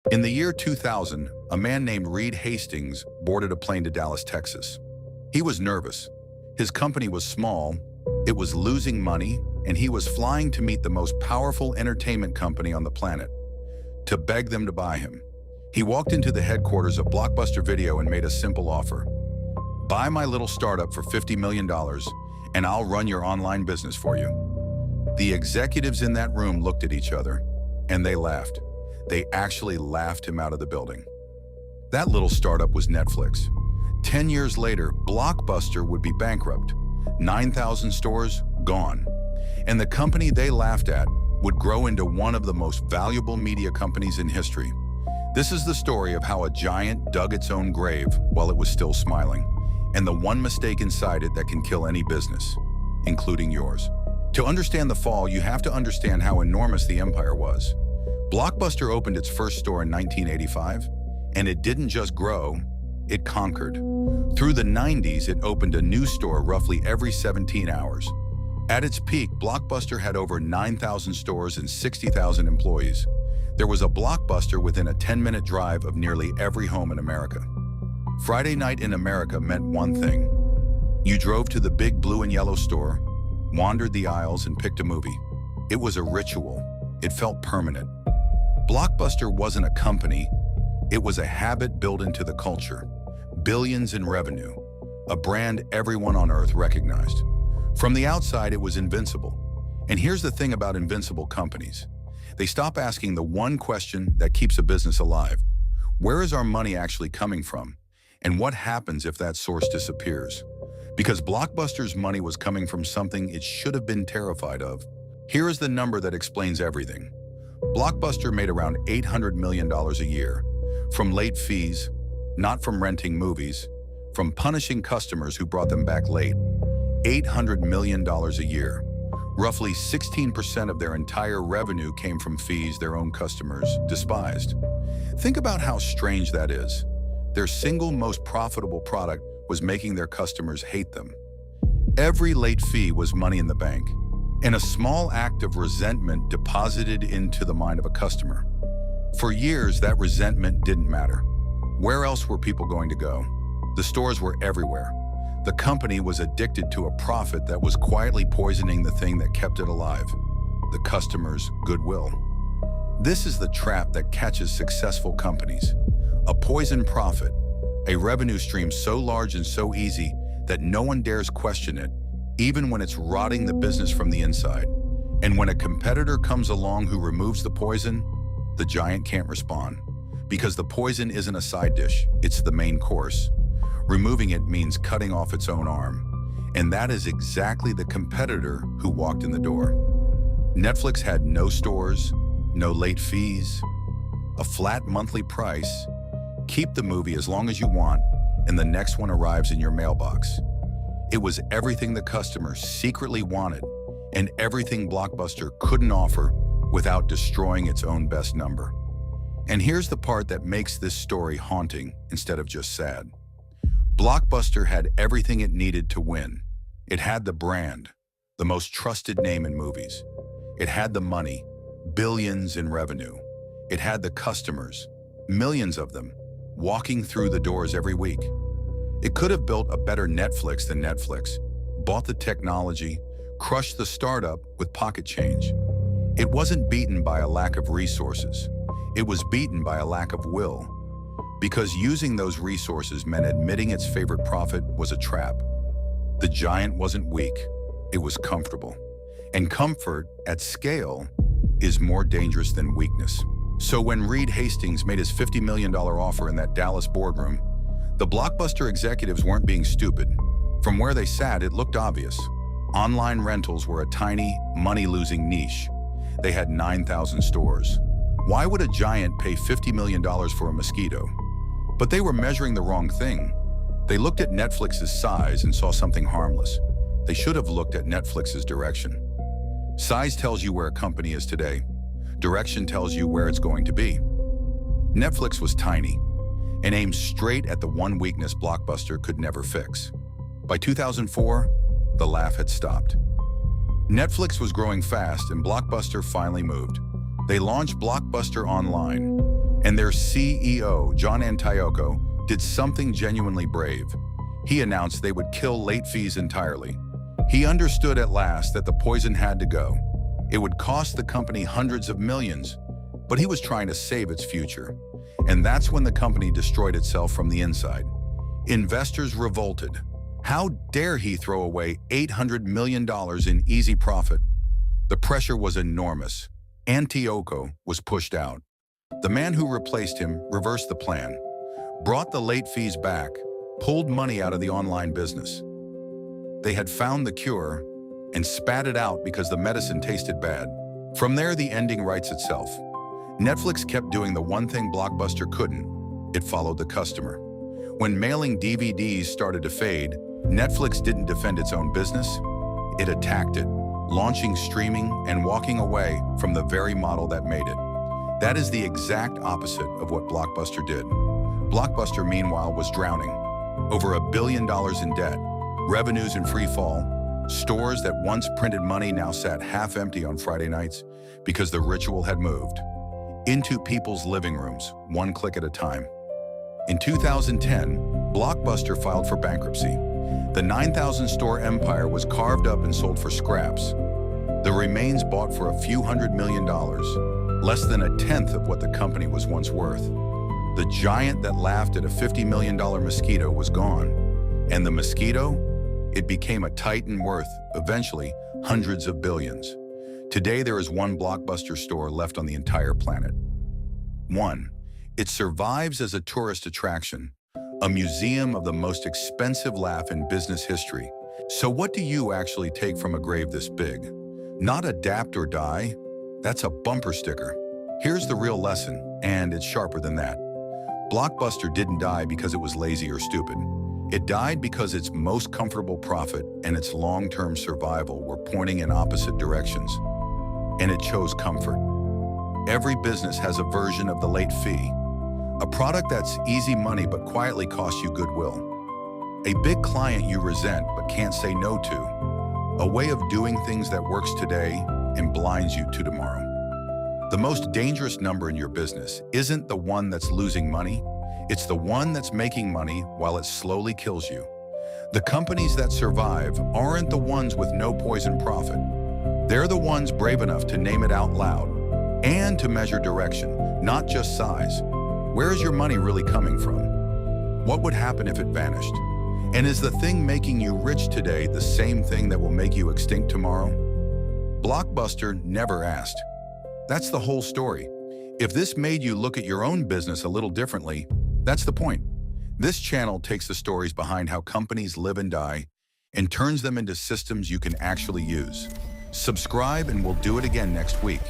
In the year 2000, a man named Reed Hastings boarded a plane to Dallas, Texas. He was nervous. His company was small, it was losing money, and he was flying to meet the most powerful entertainment company on the planet, to beg them to buy him. He walked into the headquarters of Blockbuster Video and made a simple offer. Buy my little startup for $50 million, and I'll run your online business for you. The executives in that room looked at each other, and they laughed. They actually laughed him out of the building. That little startup was Netflix. 10 years later, Blockbuster would be bankrupt. 9,000 stores gone. And the company they laughed at would grow into one of the most valuable media companies in history. This is the story of how a giant dug its own grave while it was still smiling, and the one mistake inside it that can kill any business, including yours. To understand the fall, you have to understand how enormous the empire was. Blockbuster opened its first store in 1985, and it didn't just grow, it conquered. Through the 90s, it opened a new store roughly every 17 hours. At its peak, Blockbuster had over 9,000 stores and 60,000 employees. There was a Blockbuster within a 10-minute drive of nearly every home in America. Friday night in America meant one thing. You drove to the big blue and yellow store, wandered the aisles, and picked a movie. It was a ritual. It felt permanent. Blockbuster wasn't a company, it was a habit built into the culture. Billions in revenue, a brand everyone on earth recognized. From the outside, it was invincible. And here's the thing about invincible companies. They stop asking the one question that keeps a business alive. Where is our money actually coming from? And what happens if that source disappears? Because Blockbuster's money was coming from something it should have been terrified of. Here is the number that explains everything. Blockbuster made around $800 million a year, from late fees, not from renting movies, from punishing customers who brought them back late. $800 million a year. Roughly 16% of their entire revenue came from fees their own customers despised. Think about how strange that is. Their single most profitable product was making their customers hate them. Every late fee was money in the bank, and a small act of resentment deposited into the mind of a customer. For years, that resentment didn't matter. Where else were people going to go? The stores were everywhere. The company was addicted to a profit that was quietly poisoning the thing that kept it alive, the customer's goodwill. This is the trap that catches successful companies. A poison profit, a revenue stream so large and so easy that no one dares question it, even when it's rotting the business from the inside. And when a competitor comes along who removes the poison, the giant can't respond. Because the poison isn't a side dish, it's the main course. Removing it means cutting off its own arm. And that is exactly the competitor who walked in the door. Netflix had no stores, no late fees, a flat monthly price. Keep the movie as long as you want, and the next one arrives in your mailbox. It was everything the customer secretly wanted, and everything Blockbuster couldn't offer without destroying its own best number. And here's the part that makes this story haunting instead of just sad. Blockbuster had everything it needed to win. It had the brand, the most trusted name in movies. It had the money, billions in revenue. It had the customers, millions of them, walking through the doors every week. It could have built a better Netflix than Netflix, bought the technology, crushed the startup with pocket change. It wasn't beaten by a lack of resources. It was beaten by a lack of will. Because using those resources meant admitting its favorite profit was a trap. The giant wasn't weak, it was comfortable. And comfort, at scale, is more dangerous than weakness. So when Reed Hastings made his $50 million offer in that Dallas boardroom, the Blockbuster executives weren't being stupid. From where they sat, it looked obvious. Online rentals were a tiny, money-losing niche. They had 9,000 stores. Why would a giant pay $50 million for a mosquito? But they were measuring the wrong thing. They looked at Netflix's size and saw something harmless. They should have looked at Netflix's direction. Size tells you where a company is today. Direction tells you where it's going to be. Netflix was tiny and aimed straight at the one weakness Blockbuster could never fix. By 2004, the laugh had stopped. Netflix was growing fast and Blockbuster finally moved. They launched Blockbuster Online. And their CEO, John Antioco, did something genuinely brave. He announced they would kill late fees entirely. He understood at last that the poison had to go. It would cost the company hundreds of millions, but he was trying to save its future. And that's when the company destroyed itself from the inside. Investors revolted. How dare he throw away $800 million in easy profit? The pressure was enormous. Antioco was pushed out. The man who replaced him reversed the plan, brought the late fees back, pulled money out of the online business. They had found the cure and spat it out because the medicine tasted bad. From there, the ending writes itself. Netflix kept doing the one thing Blockbuster couldn't. It followed the customer. When mailing DVDs started to fade, Netflix didn't defend its own business. It attacked it, launching streaming and walking away from the very model that made it. That is the exact opposite of what Blockbuster did. Blockbuster, meanwhile, was drowning. Over $1 billion in debt, revenues in free fall, stores that once printed money now sat half empty on Friday nights because the ritual had moved into people's living rooms, one click at a time. In 2010, Blockbuster filed for bankruptcy. The 9,000-store empire was carved up and sold for scraps. The remains bought for a few $100 million, less than a tenth of what the company was once worth. The giant that laughed at a $50 million mosquito was gone. And the mosquito? It became a titan worth, eventually, hundreds of billions. Today, there is one Blockbuster store left on the entire planet. One, it survives as a tourist attraction, a museum of the most expensive laugh in business history. So what do you actually take from a grave this big? Not adapt or die. That's a bumper sticker. Here's the real lesson, and it's sharper than that. Blockbuster didn't die because it was lazy or stupid. It died because its most comfortable profit and its long-term survival were pointing in opposite directions. And it chose comfort. Every business has a version of the late fee, a product that's easy money but quietly costs you goodwill, a big client you resent but can't say no to, a way of doing things that works today and blinds you to tomorrow. The most dangerous number in your business isn't the one that's losing money, it's the one that's making money while it slowly kills you. The companies that survive aren't the ones with no poison profit. They're the ones brave enough to name it out loud and to measure direction, not just size. Where is your money really coming from? What would happen if it vanished? And is the thing making you rich today the same thing that will make you extinct tomorrow? Blockbuster never asked. That's the whole story. If this made you look at your own business a little differently, that's the point. This channel takes the stories behind how companies live and die and turns them into systems you can actually use. Subscribe and we'll do it again next week.